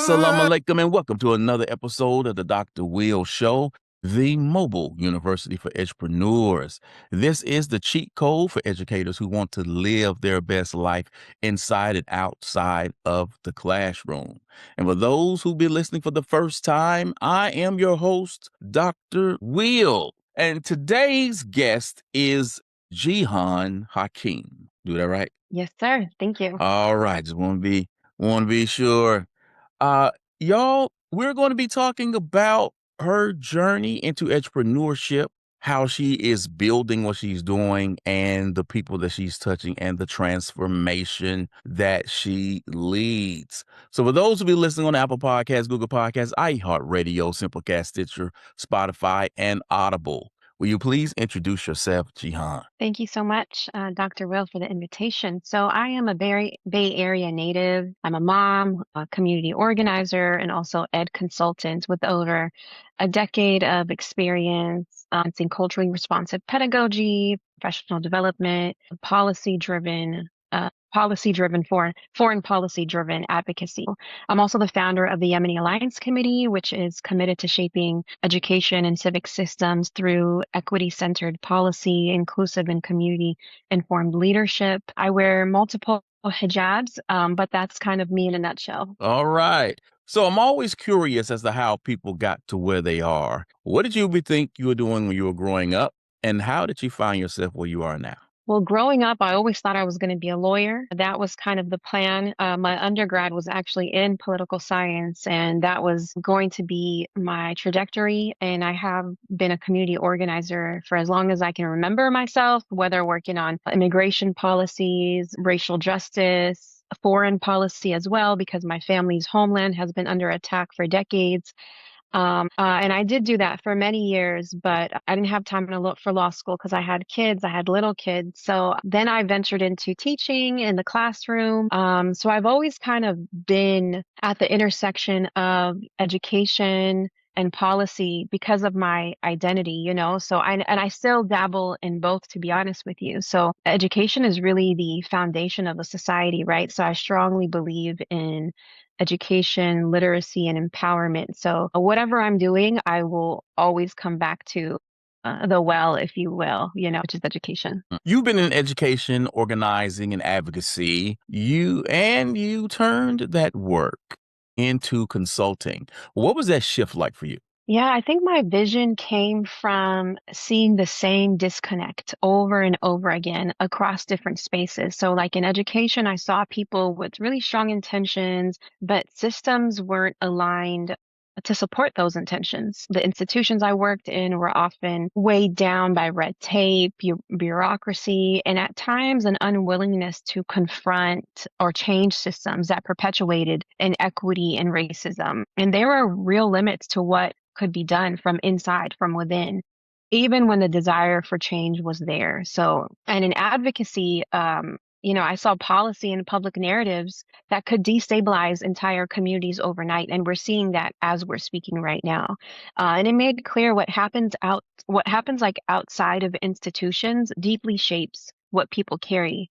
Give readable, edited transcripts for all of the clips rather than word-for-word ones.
Assalamu alaikum and welcome to another episode of the Dr. Will Show, the mobile university for entrepreneurs. This is the cheat code for educators who want to live their best life inside and outside of the classroom. And for those who be listening for the first time, I am your host, Dr. Will. And today's guest is Jehan Hakim. Do that right? Yes, sir. Thank you. All right. Just want to be sure. Uh, y'all, we're going to be talking about her journey into entrepreneurship, how she is building what she's doing, and the people that she's touching, and the transformation that she leads. So, for those who be listening on Apple Podcasts, Google Podcasts, iHeartRadio, Simplecast, Stitcher, Spotify, and Audible, will you please introduce yourself, Jihan? Thank you so much, Dr. Will, for the invitation. So I am a Bay Area native. I'm a mom, a community organizer, and also ed consultant with over a decade of experience in culturally responsive pedagogy, professional development, policy-driven foreign policy-driven advocacy. I'm also the founder of the Yemeni Alliance Committee, which is committed to shaping education and civic systems through equity-centered policy, inclusive and community-informed leadership. I wear multiple hijabs, but that's kind of me in a nutshell. All right. So I'm always curious as to how people got to where they are. What did you think you were doing when you were growing up? And how did you find yourself where you are now? Well, growing up, I always thought I was going to be a lawyer. That was kind of the plan. My undergrad was actually in political science, and that was going to be my trajectory. And I have been a community organizer for as long as I can remember myself, whether working on immigration policies, racial justice, foreign policy as well, because my family's homeland has been under attack for decades. And I did do that for many years, but I didn't have time to look for law school because I had kids, I had little kids. So then I ventured into teaching in the classroom. So I've always kind of been at the intersection of education and policy because of my identity, So I still dabble in both, to be honest with you. So education is really the foundation of a society, right? So I strongly believe in education, literacy, and empowerment. So whatever I'm doing, I will always come back to the well, if you will, which is education. You've been in education, organizing, and advocacy. You turned that work into consulting. What was that shift like for you? Yeah, I think my vision came from seeing the same disconnect over and over again across different spaces. So, like in education, I saw people with really strong intentions, but systems weren't aligned to support those intentions. The institutions I worked in were often weighed down by red tape, bureaucracy, and at times an unwillingness to confront or change systems that perpetuated inequity and racism. And there were real limits to what could be done from inside, from within, even when the desire for change was there. So, and in advocacy, I saw policy and public narratives that could destabilize entire communities overnight, and we're seeing that as we're speaking right now. And it made clear what happens like outside of institutions deeply shapes what people carry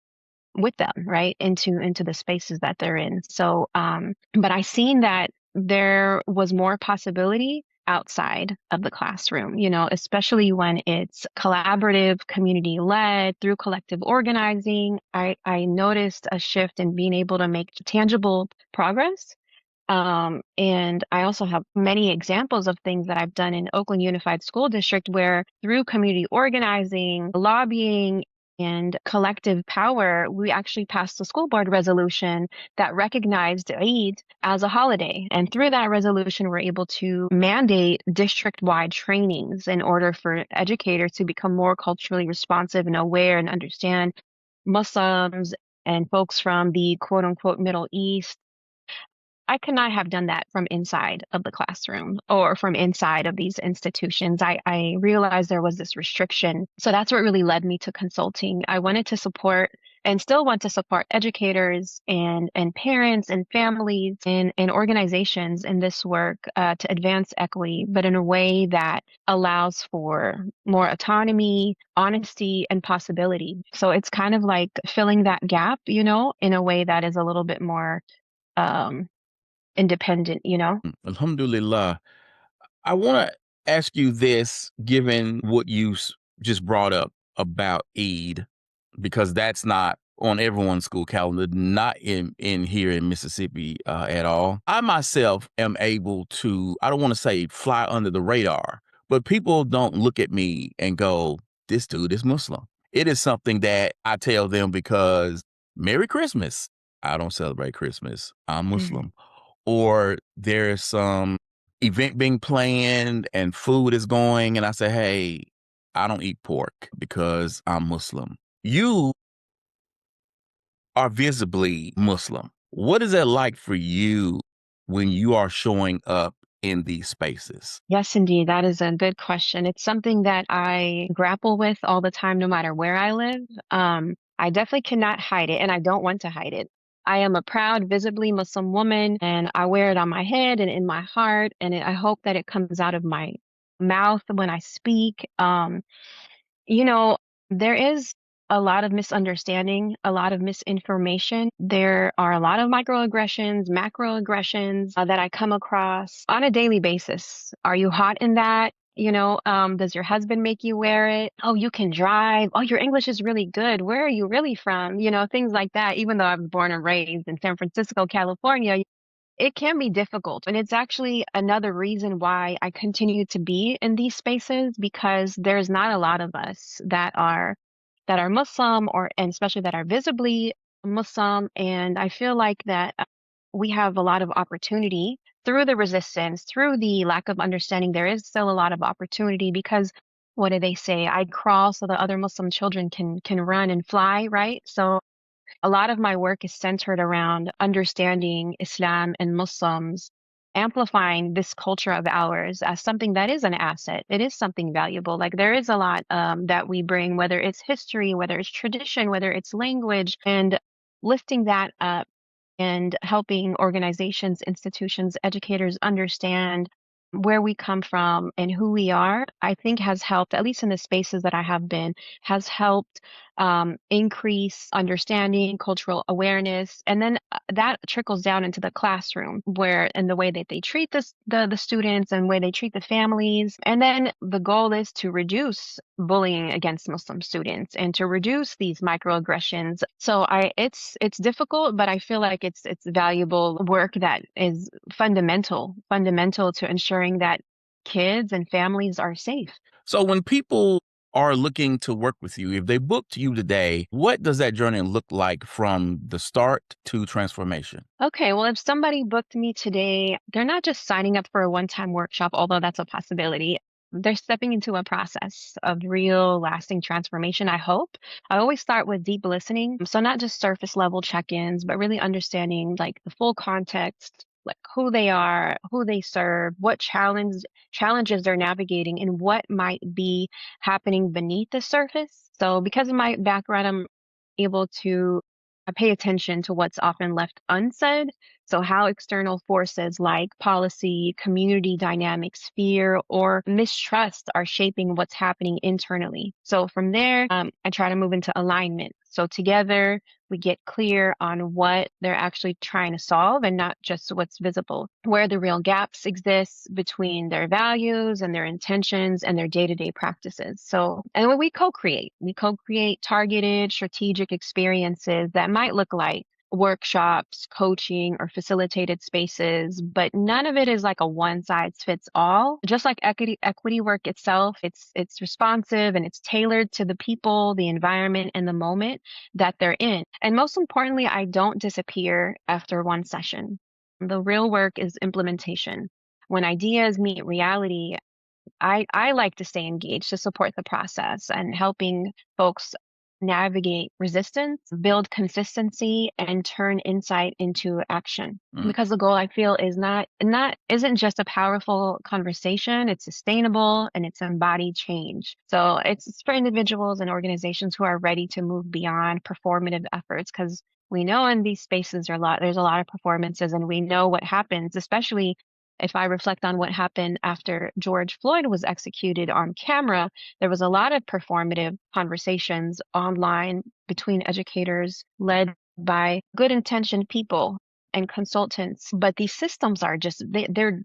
with them, right, into the spaces that they're in. So, but I seen that there was more possibility outside of the classroom, especially when it's collaborative, community led through collective organizing. I noticed a shift in being able to make tangible progress. And I also have many examples of things that I've done in Oakland Unified School District where through community organizing, lobbying, and collective power, we actually passed a school board resolution that recognized Eid as a holiday. And through that resolution, we're able to mandate district-wide trainings in order for educators to become more culturally responsive and aware and understand Muslims and folks from the quote unquote Middle East. I could not have done that from inside of the classroom or from inside of these institutions. I realized there was this restriction. So that's what really led me to consulting. I wanted to support and still want to support educators and parents and families and organizations in this work to advance equity, but in a way that allows for more autonomy, honesty, and possibility. So it's kind of like filling that gap, in a way that is a little bit more um, independent, you know? Alhamdulillah. I want to ask you this, given what you just brought up about Eid, because that's not on everyone's school calendar, not in here in Mississippi at all. I myself am able to, I don't want to say fly under the radar, but people don't look at me and go, this dude is Muslim. It is something that I tell them because Merry Christmas. I don't celebrate Christmas. I'm Mhm. Muslim. Or there's some event being planned and food is going, and I say, hey, I don't eat pork because I'm Muslim. You are visibly Muslim. What is that like for you when you are showing up in these spaces? Yes, indeed. That is a good question. It's something that I grapple with all the time, no matter where I live. I definitely cannot hide it, and I don't want to hide it. I am a proud, visibly Muslim woman, and I wear it on my head and in my heart, and I hope that it comes out of my mouth when I speak. You know, there is a lot of misunderstanding, a lot of misinformation. There are a lot of microaggressions, macroaggressions that I come across on a daily basis. Are you hot in that? Does your husband make you wear it? Oh, you can drive. Oh, your English is really good. Where are you really from? Things like that. Even though I was born and raised in San Francisco, California, it can be difficult. And it's actually another reason why I continue to be in these spaces because there's not a lot of us that are Muslim and especially that are visibly Muslim. And I feel like that we have a lot of opportunity through the resistance, through the lack of understanding. There is still a lot of opportunity because what do they say? I crawl so the other Muslim children can run and fly, right? So a lot of my work is centered around understanding Islam and Muslims, amplifying this culture of ours as something that is an asset. It is something valuable. Like there is a lot that we bring, whether it's history, whether it's tradition, whether it's language, and lifting that up and helping organizations, institutions, educators understand where we come from and who we are, I think has helped, at least in the spaces that I have been, has helped increase understanding, cultural awareness, and then that trickles down into the classroom, where in the way that they treat the students and way they treat the families, and then the goal is to reduce bullying against Muslim students and to reduce these microaggressions. So it's difficult, but I feel like it's valuable work that is fundamental to ensuring that kids and families are safe. So when people are looking to work with you, if they booked you today, what does that journey look like from the start to transformation? Okay, well, if somebody booked me today, they're not just signing up for a one-time workshop, although that's a possibility. They're stepping into a process of real lasting transformation, I hope. I always start with deep listening. So not just surface level check-ins, but really understanding like the full context, like who they are, who they serve, what challenges they're navigating, and what might be happening beneath the surface. So because of my background, I'm able to I pay attention to what's often left unsaid. So, how external forces like policy, community dynamics, fear, or mistrust are shaping what's happening internally. So, from there, I try to move into alignment. So, together, we get clear on what they're actually trying to solve and not just what's visible, where the real gaps exist between their values and their intentions and their day to day practices. So, and when we co create targeted strategic experiences that might look like workshops, coaching, or facilitated spaces, but none of it is like a one size fits all. Just like equity work itself, it's responsive and it's tailored to the people, the environment, and the moment that they're in. And most importantly, I don't disappear after one session. The real work is implementation. When ideas meet reality, I like to stay engaged to support the process and helping folks navigate resistance, build consistency, and turn insight into action. Mm. Because the goal I feel is not isn't just a powerful conversation, it's sustainable and it's embodied change. So it's for individuals and organizations who are ready to move beyond performative efforts because we know in these spaces there's a lot of performances and we know what happens, especially if I reflect on what happened after George Floyd was executed on camera, there was a lot of performative conversations online between educators led by good intentioned people. and consultants, but these systems are just they're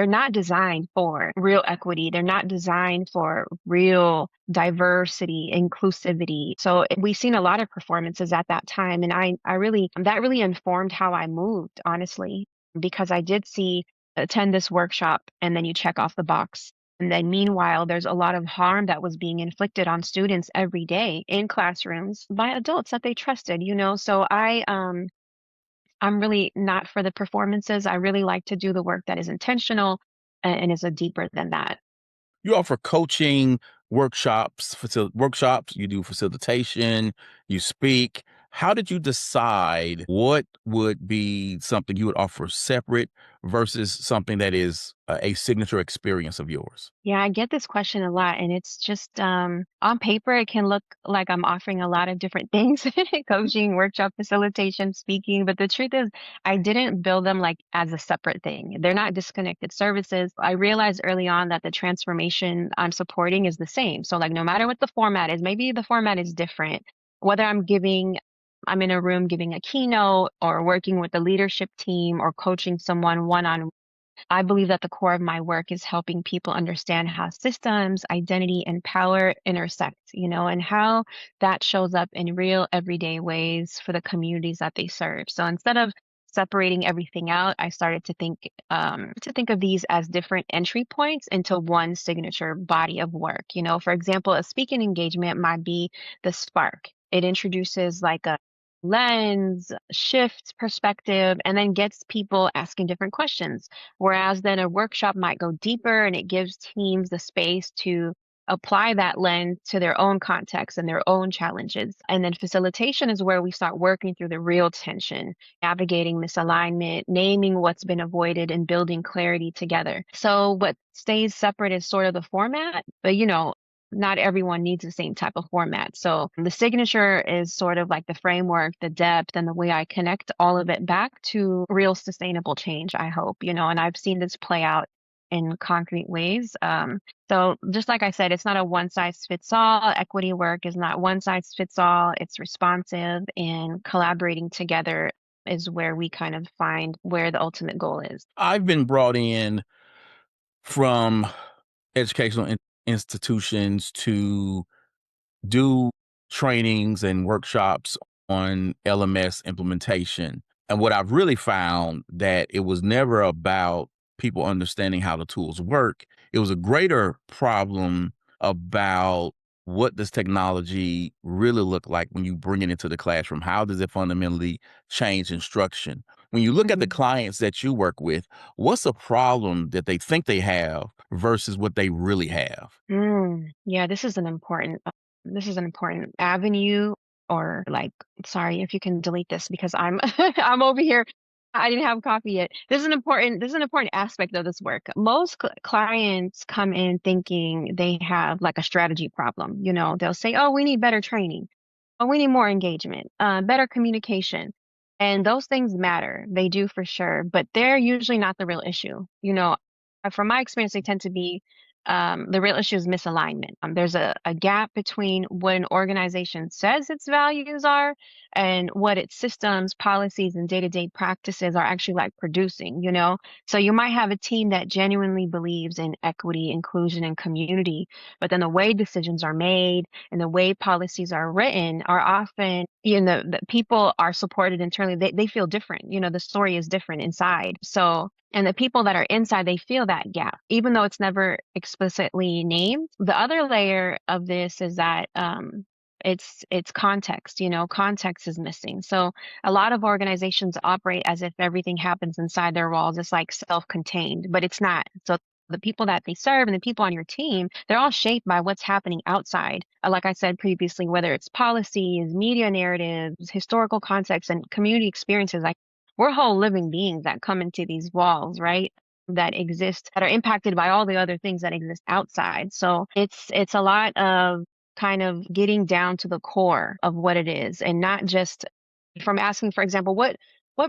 not designed for real equity. They're not designed for real diversity, inclusivity. So we've seen a lot of performances at that time, and I really that really informed how I moved, honestly, because I did see attend this workshop and then you check off the box. And then meanwhile, there's a lot of harm that was being inflicted on students every day in classrooms by adults that they trusted, you know. So I'm really not for the performances. I really like to do the work that is intentional and is a deeper than that. You offer coaching workshops, you do facilitation, you speak. How did you decide what would be something you would offer separate versus something that is a signature experience of yours? Yeah, I get this question a lot, and it's just on paper, it can look like I'm offering a lot of different things, coaching, workshop, facilitation, speaking. But the truth is, I didn't build them like as a separate thing. They're not disconnected services. I realized early on that the transformation I'm supporting is the same. So, like, no matter what the format is, maybe the format is different. Whether I'm in a room giving a keynote or working with the leadership team or coaching someone one on I believe that the core of my work is helping people understand how systems, identity, and power intersect, you know, and how that shows up in real everyday ways for the communities that they serve. So instead of separating everything out, I started to think of these as different entry points into one signature body of work. You know, for example, a speaking engagement might be the spark. It introduces like a lens, shifts perspective, and then gets people asking different questions. Whereas then a workshop might go deeper and it gives teams the space to apply that lens to their own context and their own challenges. And then facilitation is where we start working through the real tension, navigating misalignment, naming what's been avoided, and building clarity together. So what stays separate is sort of the format, but you know, not everyone needs the same type of format. So the signature is sort of like the framework, the depth, and the way I connect all of it back to real sustainable change, I hope, you know, and I've seen this play out in concrete ways. So just like I said, it's not a one size fits all. Equity work is not one size fits all. It's responsive, and collaborating together is where we kind of find where the ultimate goal is. I've been brought in from educational institutions to do trainings and workshops on LMS implementation. And what I've really found that it was never about people understanding how the tools work. It was a greater problem about what does technology really look like when you bring it into the classroom? How does it fundamentally change instruction? When you look at the Mhm. clients that you work with, what's a problem that they think they have versus what they really have? Yeah, this is an important avenue or like, sorry if you can delete this because I'm I'm over here. I didn't have coffee yet. This is an important aspect of this work. Most clients come in thinking they have like a strategy problem. You know, they'll say, "Oh, we need better training. Oh, we need more engagement, better communication." And those things matter. They do for sure, but they're usually not the real issue. You know, from my experience, they tend to be the real issue is misalignment. There's a gap between what an organization says its values are and what its systems, policies, and day-to-day practices are actually like producing, you know? So you might have a team that genuinely believes in equity, inclusion, and community, but then the way decisions are made and the way policies are written are often, you know, the people are supported internally. They feel different. You know, the story is different inside. So and the people that are inside, they feel that gap, even though it's never explicitly named. The other layer of this is that it's context. You know, context is missing. So a lot of organizations operate as if everything happens inside their walls. It's like self-contained, but it's not. So the people that they serve and the people on your team, they're all shaped by what's happening outside. Like I said previously, whether it's policies, media narratives, historical context, and community experiences. Like we're whole living beings that come into these walls, right? That exist, that are impacted by all the other things that exist outside. So it's a lot of kind of getting down to the core of what it is and not just from asking, for example, what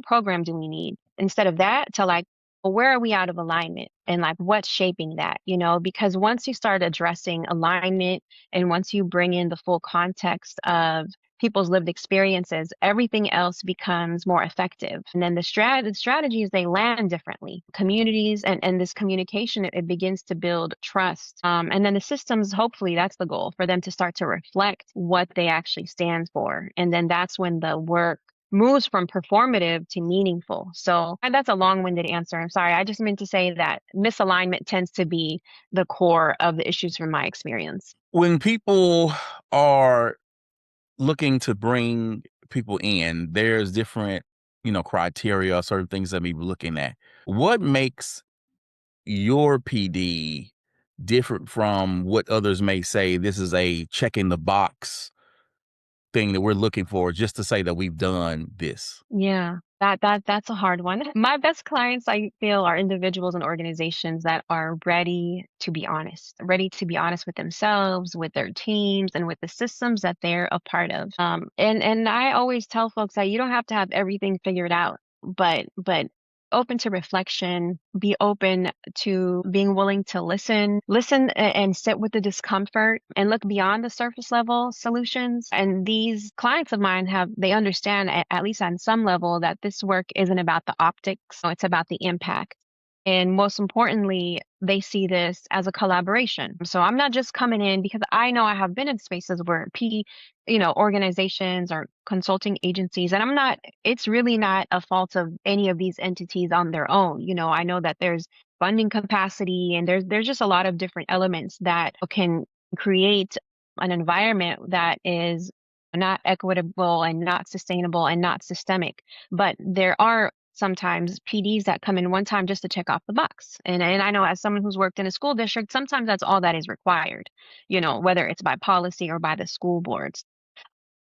program do we need? Instead of that to like, well, where are we out of alignment? And like what's shaping that, you know, because once you start addressing alignment and once you bring in the full context of people's lived experiences, everything else becomes more effective. And then the strategies, they land differently. Communities and this communication, it begins to build trust. And then the systems, hopefully that's the goal, for them to start to reflect what they actually stand for. And then that's when the work moves from performative to meaningful. So that's a long-winded answer. I'm sorry. I just meant to say that misalignment tends to be the core of the issues from my experience. When people are looking to bring people in, there's different, criteria, certain things that we be looking at. What makes your PD different from what others may say this is a check in the box thing that we're looking for just to say that we've done this? Yeah, that's a hard one. My best clients, I feel, are individuals and organizations that are ready to be honest with themselves, with their teams, and with the systems that they're a part of. And I always tell folks that you don't have to have everything figured out, but open to reflection, be open to being willing to and sit with the discomfort and look beyond the surface level solutions. And these clients of mine they understand at least on some level that this work isn't about the optics, so it's about the impact. And most importantly, they see this as a collaboration. So I'm not just coming in because I know I have been in spaces where organizations or consulting agencies, and it's really not a fault of any of these entities on their own. I know that there's funding capacity and there's just a lot of different elements that can create an environment that is not equitable and not sustainable and not systemic. But there are sometimes PDs that come in one time just to check off the box. And I know, as someone who's worked in a school district, sometimes that's all that is required, whether it's by policy or by the school boards.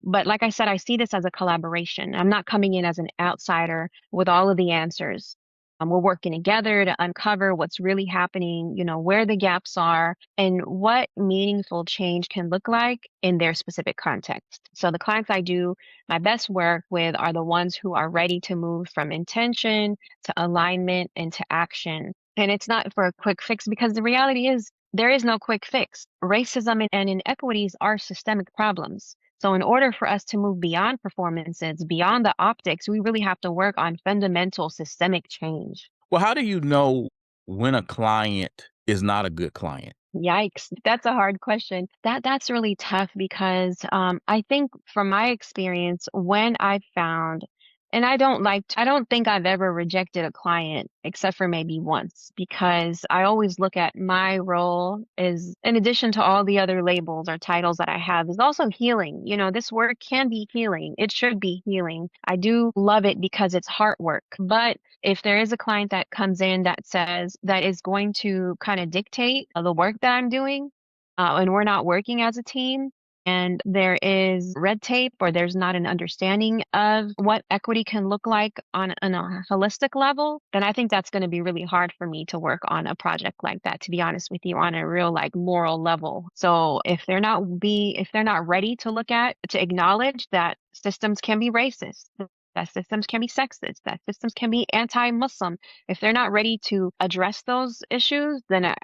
But like I said, I see this as a collaboration. I'm not coming in as an outsider with all of the answers. We're working together to uncover what's really happening, where the gaps are, and what meaningful change can look like in their specific context. So the clients I do my best work with are the ones who are ready to move from intention to alignment and to action. And it's not for a quick fix, because the reality is there is no quick fix. Racism and inequities are systemic problems. So in order for us to move beyond performances, beyond the optics, we really have to work on fundamental systemic change. Well, how do you know when a client is not a good client? Yikes. That's a hard question. That's really tough because I think from my experience, when I've found, and I don't think I've ever rejected a client except for maybe once, because I always look at my role is, in addition to all the other labels or titles that I have, is also healing. This work can be healing. It should be healing. I do love it because it's heart work. But if there is a client that comes in that is going to kind of dictate the work that I'm doing, and we're not working as a team, and there is red tape or there's not an understanding of what equity can look like on a holistic level, then I think that's going to be really hard for me to work on a project like that, to be honest with you, on a real moral level. So if they're not ready to acknowledge that systems can be racist, that systems can be sexist, that systems can be anti-Muslim, if they're not ready to address those issues, then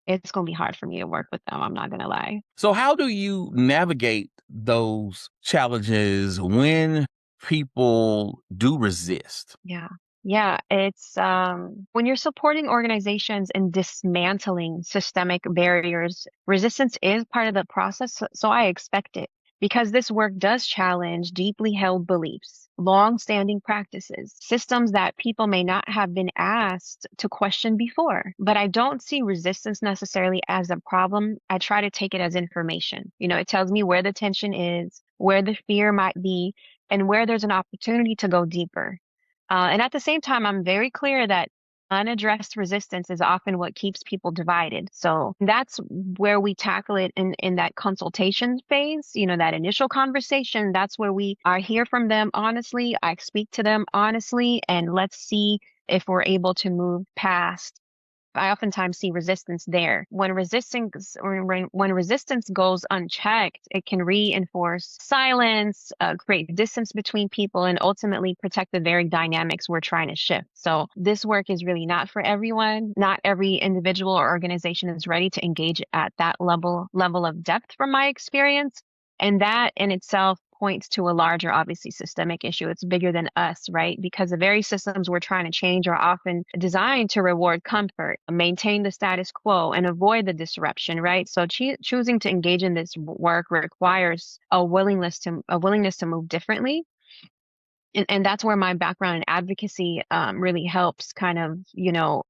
it's going to be hard for me to work with them. I'm not going to lie. So, how do you navigate those challenges when people do resist? Yeah. Yeah, it's when you're supporting organizations in dismantling systemic barriers, resistance is part of the process. So I expect it, because this work does challenge deeply held beliefs, long-standing practices, systems that people may not have been asked to question before. But I don't see resistance necessarily as a problem. I try to take it as information. It tells me where the tension is, where the fear might be, and where there's an opportunity to go deeper. And at the same time, I'm very clear that unaddressed resistance is often what keeps people divided. So that's where we tackle it in that consultation phase, that initial conversation. That's where I hear from them honestly. I speak to them honestly, and let's see if we're able to move past. I oftentimes see resistance there. When resistance goes unchecked, it can reinforce silence, create distance between people, and ultimately protect the very dynamics we're trying to shift. So this work is really not for everyone. Not every individual or organization is ready to engage at that level of depth, from my experience. And that in itself points to a larger, obviously systemic issue. It's bigger than us, right? Because the very systems we're trying to change are often designed to reward comfort, maintain the status quo, and avoid the disruption, right? So choosing to engage in this work requires a willingness to move differently. And that's where my background in advocacy really helps kind of,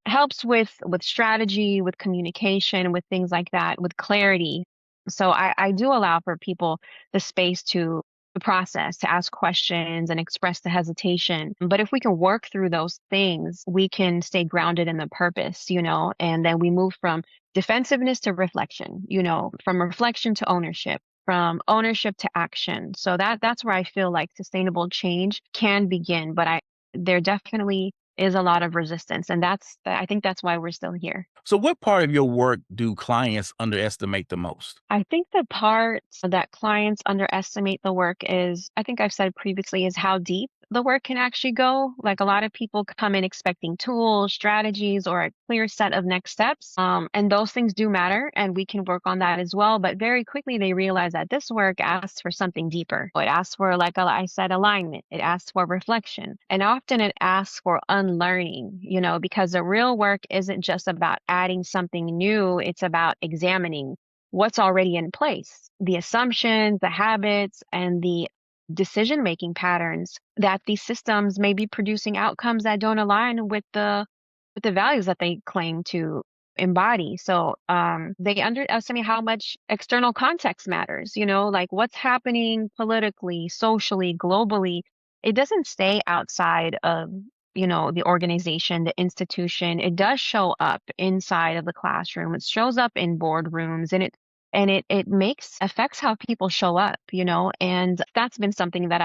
helps with strategy, with communication, with things like that, with clarity. So I do allow for people the space to process, to ask questions and express the hesitation. But if we can work through those things, we can stay grounded in the purpose, and then we move from defensiveness to reflection, from reflection to ownership, from ownership to action. So that's where I feel like sustainable change can begin, but there definitely is a lot of resistance, and I think that's why we're still here. So, what part of your work do clients underestimate the most? I think the part that clients underestimate the work is, I think I've said previously, is how deep the work can actually go. Like a lot of people come in expecting tools, strategies, or a clear set of next steps. And those things do matter, and we can work on that as well. But very quickly, they realize that this work asks for something deeper. It asks for, like I said, alignment. It asks for reflection. And often it asks for unlearning, because the real work isn't just about adding something new, it's about examining what's already in place, the assumptions, the habits, and the decision-making patterns that these systems may be producing outcomes that don't align with the values that they claim to embody. So they underestimate how much external context matters, like what's happening politically, socially, globally. It doesn't stay outside of the organization, the institution. It does show up inside of the classroom. It shows up in boardrooms, and it makes affects how people show up, and that's been something that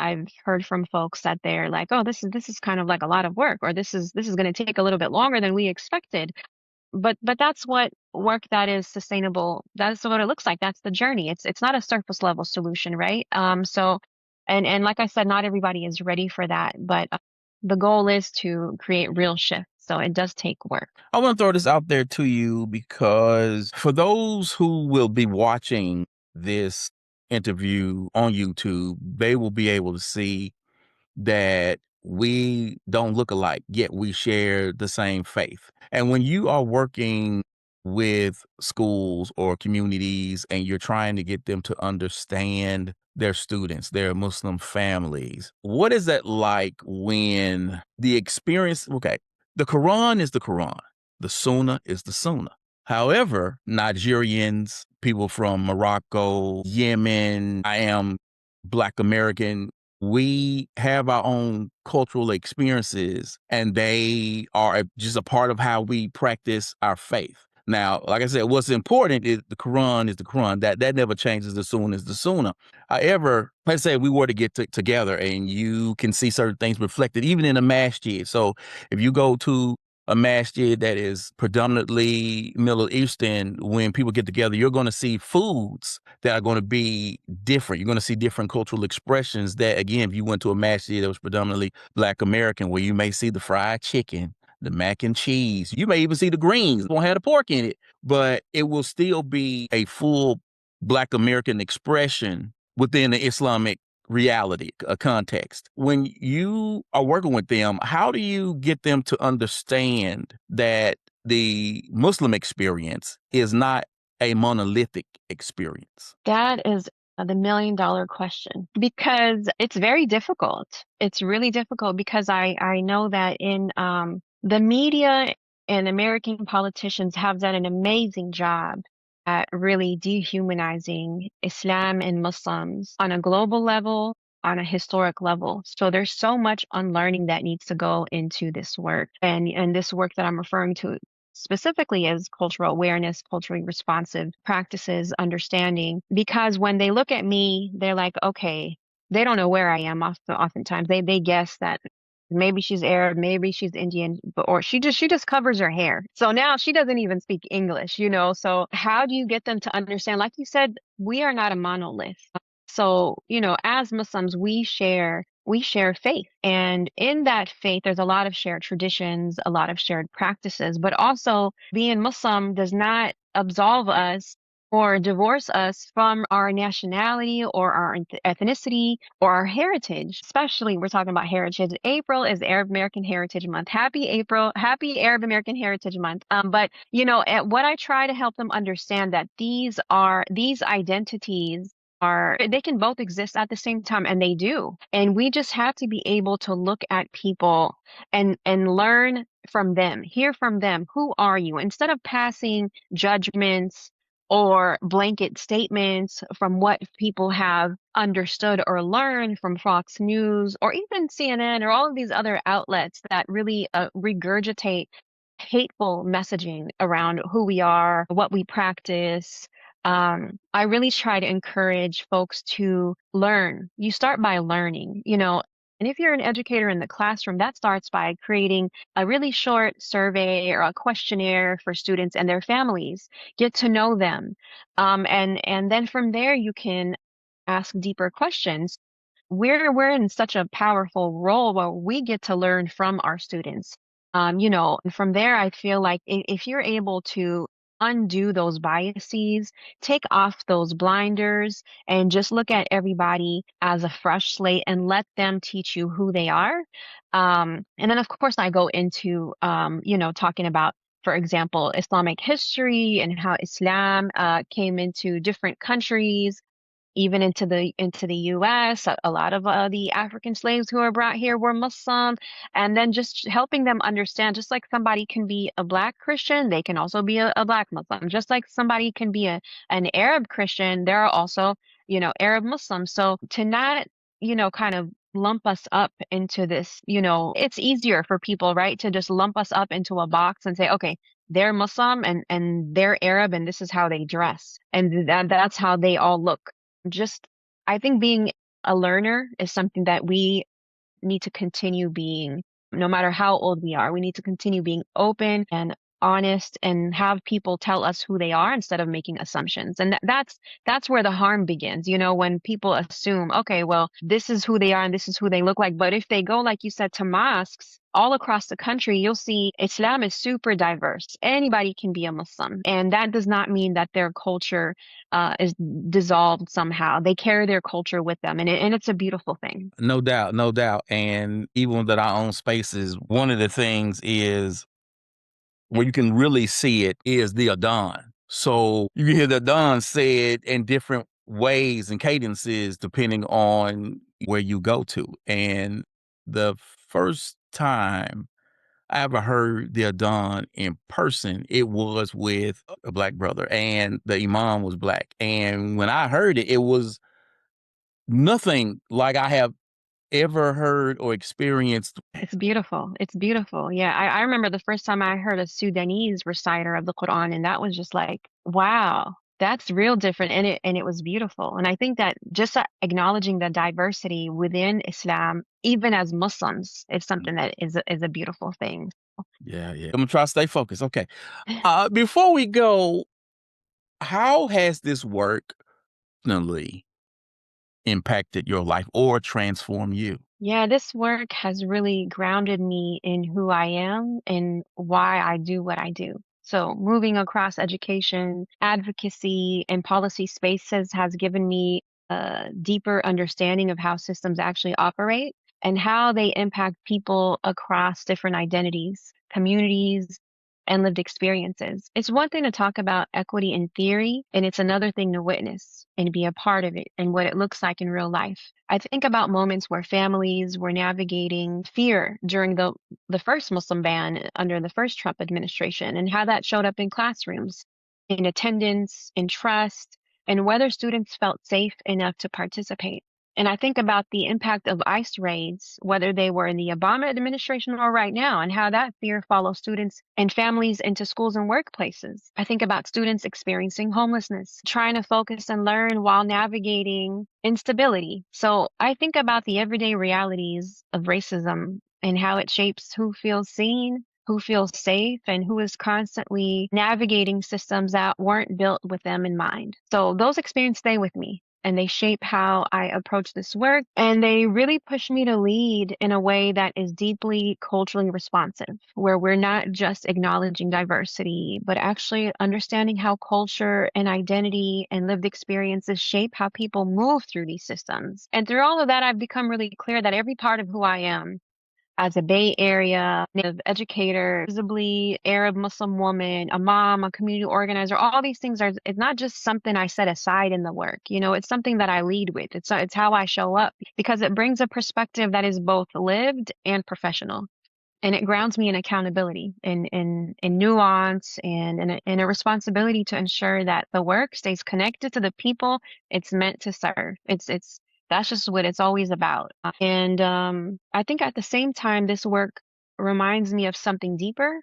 I've heard from folks that they're like, oh, this is kind of like a lot of work, or this is going to take a little bit longer than we expected. But that's what work that is sustainable, that's what it looks like. That's the journey. It's not a surface level solution, right? So and like I said, not everybody is ready for that, but the goal is to create real shifts. So it does take work. I want to throw this out there to you because for those who will be watching this interview on YouTube, they will be able to see that we don't look alike, yet we share the same faith. And when you are working with schools or communities and you're trying to get them to understand their students, their Muslim families, what is that like when the experience, okay, the Quran is the Quran, the Sunnah is the Sunnah. However, Nigerians, people from Morocco, Yemen, I am Black American, we have our own cultural experiences and they are just a part of how we practice our faith. Now, like I said, what's important is the Quran is the Quran. That never changes. The Sunnah is the Sunnah. However, let's say we were to get together and you can see certain things reflected even in a masjid. So if you go to a masjid that is predominantly Middle Eastern, when people get together, you're going to see foods that are going to be different. You're going to see different cultural expressions that, again, if you went to a masjid that was predominantly Black American, where you may see the fried chicken, the mac and cheese, you may even see the greens, won't have the pork in it, but it will still be a full Black American expression within the Islamic reality, a context. When you are working with them, how do you get them to understand that the Muslim experience is not a monolithic experience? That is the million-dollar question, because it's very difficult. It's really difficult because I know that in the media and American politicians have done an amazing job at really dehumanizing Islam and Muslims on a global level, on a historic level. So there's so much unlearning that needs to go into this work. And this work that I'm referring to specifically as cultural awareness, culturally responsive practices, understanding, because when they look at me, they're like, okay, they don't know where I am. Oftentimes they guess that maybe she's Arab, maybe she's Indian, or she just covers her hair. So now she doesn't even speak English, So how do you get them to understand? Like you said, we are not a monolith. So, as Muslims, we share faith. And in that faith, there's a lot of shared traditions, a lot of shared practices, but also being Muslim does not absolve us or divorce us from our nationality or our ethnicity or our heritage. Especially, we're talking about heritage. April is Arab American Heritage Month. Happy April, happy Arab American Heritage Month. But what I try to help them understand that these identities are they can both exist at the same time, and they do. And we just have to be able to look at people and learn from them, hear from them. Who are you? Instead of passing judgments or blanket statements from what people have understood or learned from Fox News or even CNN or all of these other outlets that really regurgitate hateful messaging around who we are, what we practice. I really try to encourage folks to learn. You start by learning, and if you're an educator in the classroom, that starts by creating a really short survey or a questionnaire for students and their families. Get to know them. And then from there, you can ask deeper questions. We're in such a powerful role where we get to learn from our students. And from there, I feel like if you're able to undo those biases, take off those blinders, and just look at everybody as a fresh slate and let them teach you who they are. And then, of course, I go into, talking about, for example, Islamic history and how Islam came into different countries, even into the US. A lot of the African slaves who were brought here were Muslim, and then just helping them understand, just like somebody can be a Black Christian, they can also be a Black Muslim. Just like somebody can be an Arab Christian, there are also, Arab Muslims. So to not, kind of lump us up into this, it's easier for people, right, to just lump us up into a box and say, okay, they're Muslim and they're Arab and this is how they dress and that's how they all look. Just, I think being a learner is something that we need to continue being, no matter how old we are. We need to continue being open and honest and have people tell us who they are instead of making assumptions. And that's where the harm begins, when people assume, okay, well, this is who they are and this is who they look like. But if they go, like you said, to mosques all across the country, you'll see Islam is super diverse. Anybody can be a Muslim. And that does not mean that their culture is dissolved somehow. They carry their culture with them, and it's a beautiful thing. No doubt, no doubt. And even that our own spaces, one of the things is where you can really see it is the Adhan. So you can hear the Adhan said in different ways and cadences depending on where you go to. And the first time I ever heard the Adhan in person, it was with a Black brother, and the Imam was Black. And when I heard it, it was nothing like I have ever heard or experienced. It's beautiful. It's beautiful. Yeah, I remember the first time I heard a Sudanese reciter of the Quran, and that was just like, wow, that's real different. And it was beautiful. And I think that just acknowledging the diversity within Islam, even as Muslims, is something that is a beautiful thing. Yeah, yeah. I'm gonna try to stay focused. Okay. Before we go, how has this work personally impacted your life or transformed you? Yeah, this work has really grounded me in who I am and why I do what I do. So, moving across education, advocacy, and policy spaces has given me a deeper understanding of how systems actually operate and how they impact people across different identities, communities, and lived experiences. It's one thing to talk about equity in theory, and it's another thing to witness and be a part of it and what it looks like in real life. I think about moments where families were navigating fear during the first Muslim ban under the first Trump administration and how that showed up in classrooms, in attendance, in trust, and whether students felt safe enough to participate. And I think about the impact of ICE raids, whether they were in the Obama administration or right now, and how that fear follows students and families into schools and workplaces. I think about students experiencing homelessness, trying to focus and learn while navigating instability. So I think about the everyday realities of racism and how it shapes who feels seen, who feels safe, and who is constantly navigating systems that weren't built with them in mind. So those experiences stay with me. and they shape how I approach this work. And they really push me to lead in a way that is deeply culturally responsive, where we're not just acknowledging diversity, but actually understanding how culture and identity and lived experiences shape how people move through these systems. And through all of that, I've become really clear that every part of who I am as a Bay Area Native educator, visibly Arab Muslim woman, a mom, a community organizer, all these things are, it's not just something I set aside in the work. You know, it's something that I lead with. It's how I show up because it brings a perspective that is both lived and professional. And it grounds me in accountability, in nuance, and in a responsibility to ensure that the work stays connected to the people it's meant to serve. It's that's just what it's always about. And I think at the same time, this work reminds me of something deeper.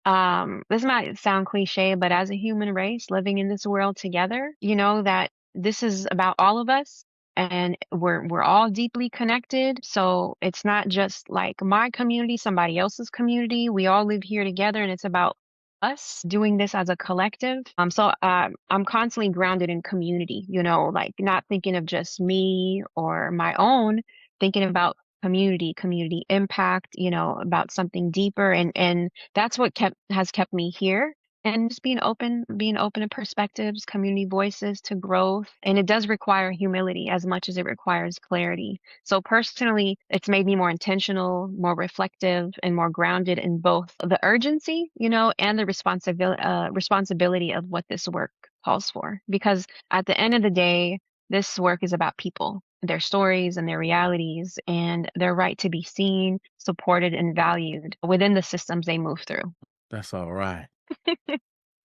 This might sound cliche, but as a human race living in this world together, you know that this is about all of us and we're all deeply connected. So it's not just like my community, somebody else's community. We all live here together and it's about us doing this as a collective. I'm constantly grounded in community, you know, like not thinking of just me or my own, thinking about community impact, you know, about something deeper, and that's what has kept me here, and just being open to perspectives, community voices, to growth. And it does require humility as much as it requires clarity. So personally, it's made me more intentional, more reflective, and more grounded in both the urgency, you know, and the responsibility of what this work calls for. Because at the end of the day, this work is about people, their stories and their realities, and their right to be seen, supported, and valued within the systems they move through. That's all right.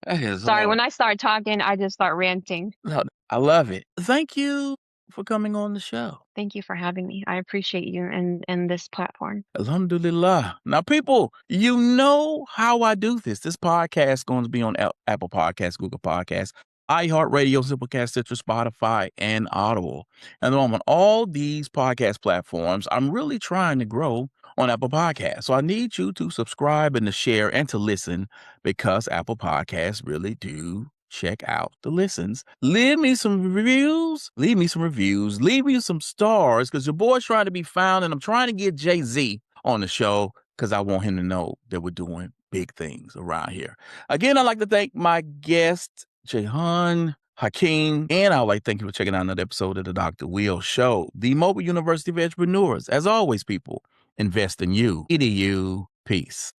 That is Sorry, all. when I start talking, I just start ranting. No, I love it. Thank you for coming on the show. Thank you for having me. I appreciate you and this platform. Alhamdulillah. Now, people, you know how I do this. This podcast is going to be on Apple Podcasts, Google Podcasts, iHeartRadio, Simplecast, Stitcher, Spotify, and Audible. And on all these podcast platforms, I'm really trying to grow on Apple Podcasts. So I need you to subscribe and to share and to listen because Apple Podcasts really do check out the listens. Leave me some reviews. Leave me some reviews. Leave me some stars because your boy's trying to be found and I'm trying to get Jay-Z on the show because I want him to know that we're doing big things around here. Again, I'd like to thank my guest, Jehan Hakim, and I'd like to thank you for checking out another episode of the Dr. Will Show, the Mobile University of Entrepreneurs. As always, people, invest in you. EDU. Peace.